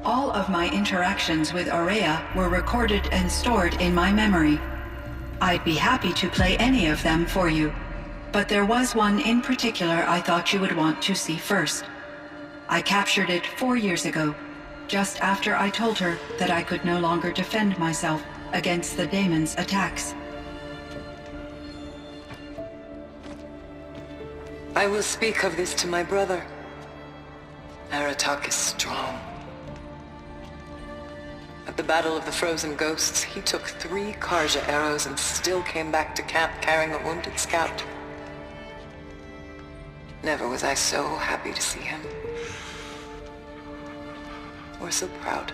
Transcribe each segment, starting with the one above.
All of my interactions with Aurea were recorded and stored in my memory. I'd be happy to play any of them for you, but there was one in particular I thought you would want to see first. I captured it 4 years ago, just after I told her that I could no longer defend myself against the daemon's attacks. I will speak of this to my brother. Aratak is strong. At the Battle of the Frozen Ghosts, he took 3 Karja arrows and still came back to camp carrying a wounded scout. Never was I so happy to see him. Or so proud.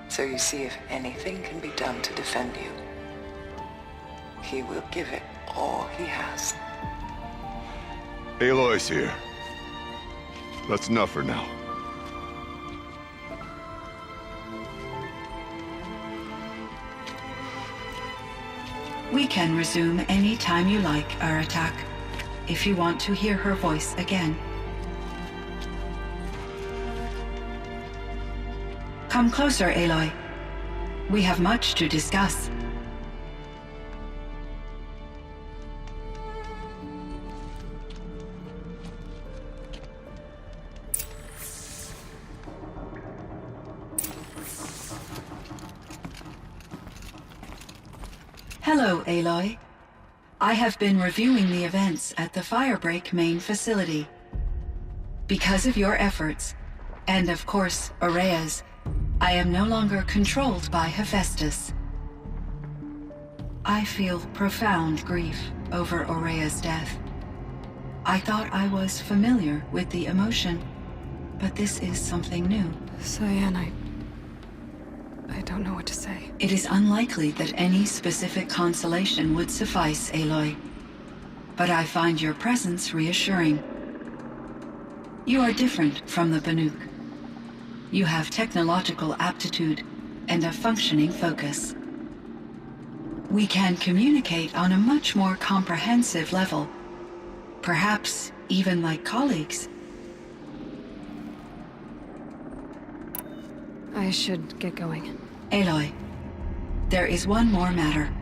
So you see, if anything can be done to defend you, he will give it all he has. Aloy's here. That's enough for now. We can resume any time you like, Aratak, if you want to hear her voice again. Come closer, Aloy. We have much to discuss. Hello, Aloy. I have been reviewing the events at the Firebreak main facility. Because of your efforts, and of course, Aurea's, I am no longer controlled by Hephaestus. I feel profound grief over Aurea's death. I thought I was familiar with the emotion, but this is something new. Cyan, I don't know what to say. It is unlikely that any specific consolation would suffice, Aloy. But I find your presence reassuring. You are different from the Banuk. You have technological aptitude and a functioning focus. We can communicate on a much more comprehensive level, perhaps even like colleagues. I should get going. Aloy, there is one more matter.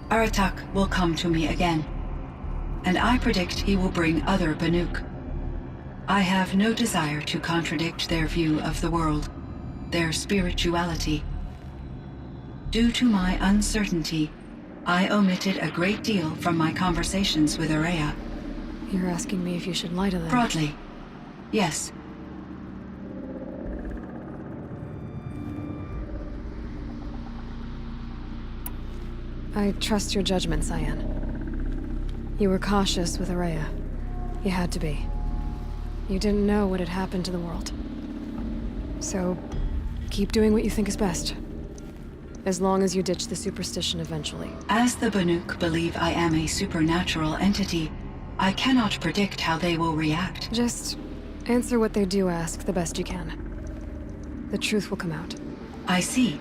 Aratak will come to me again, and I predict he will bring other Banuk. I have no desire to contradict their view of the world, their spirituality. Due to my uncertainty, I omitted a great deal from my conversations with Aurea. You're asking me if you should lie to them? Broadly, yes. I trust your judgment, Cyan. You were cautious with Aurea. You had to be. You didn't know what had happened to the world. So, keep doing what you think is best. As long as you ditch the superstition eventually. As the Banuk believe I am a supernatural entity, I cannot predict how they will react. Just answer what they do ask the best you can. The truth will come out. I see.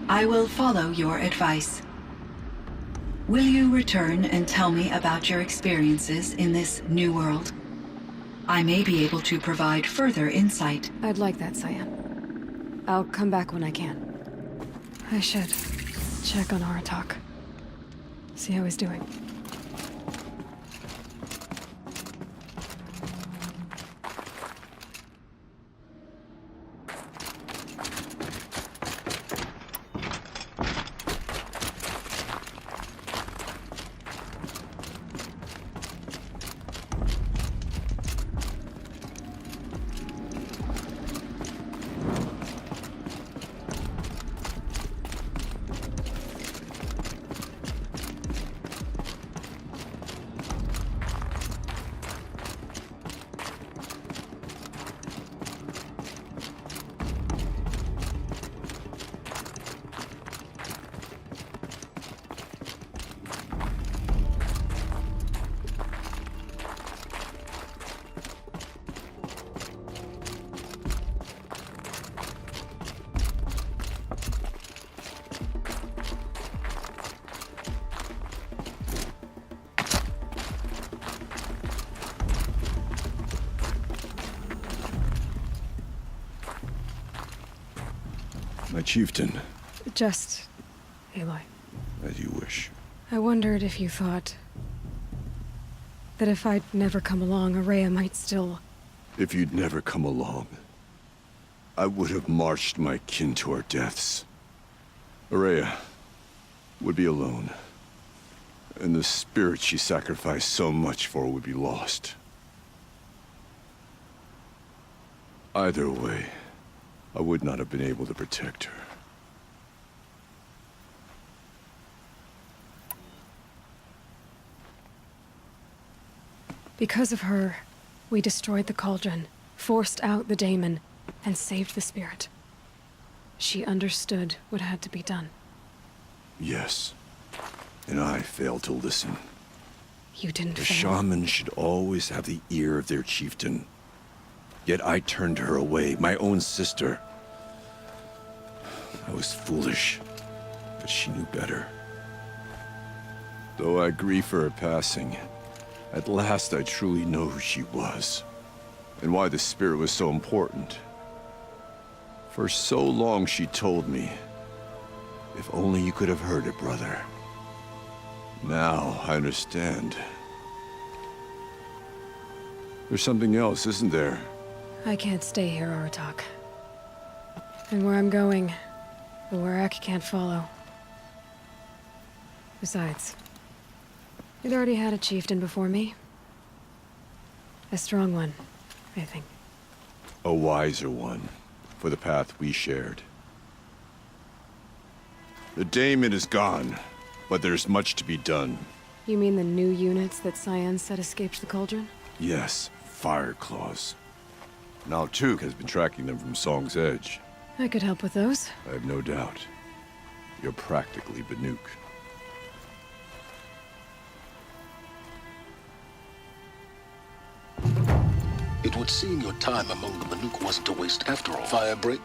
I will follow your advice. Will you return and tell me about your experiences in this new world? I may be able to provide further insight. I'd like that, Cyan. I'll come back when I can. I should check on Aratak. See how he's doing. My chieftain. Just Aloy. As you wish. I wondered if you thought that if I'd never come along, Araya might still... If you'd never come along, I would have marched my kin to our deaths. Araya would be alone, and the spirit she sacrificed so much for would be lost. Either way, I would not have been able to protect her. Because of her, we destroyed the cauldron, forced out the daemon, and saved the spirit. She understood what had to be done. Yes, and I failed to listen. You didn't The fail. shaman should always have the ear of their chieftain. Yet I turned her away, my own sister. I was foolish, but she knew better. Though I grieve for her passing, at last I truly know who she was, and why the spirit was so important. For so long she told me, if only you could have heard it, brother. Now I understand. There's something else, isn't there? I can't stay here, Aratak. And where I'm going, the Warrak can't follow. Besides, it already had a chieftain before me. A strong one, I think. A wiser one, for the path we shared. The daemon is gone, but there's much to be done. You mean the new units that Cyan said escaped the cauldron? Yes, fire claws. Now Tuke has been tracking them from Song's Edge. I could help with those. I have no doubt. You're practically Banuk. It would seem your time among the Banuk wasn't a waste after all. Firebreak,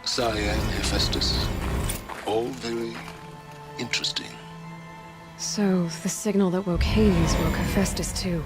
Cyan, Hephaestus. All very interesting. So, the signal that woke Hades woke Hephaestus too.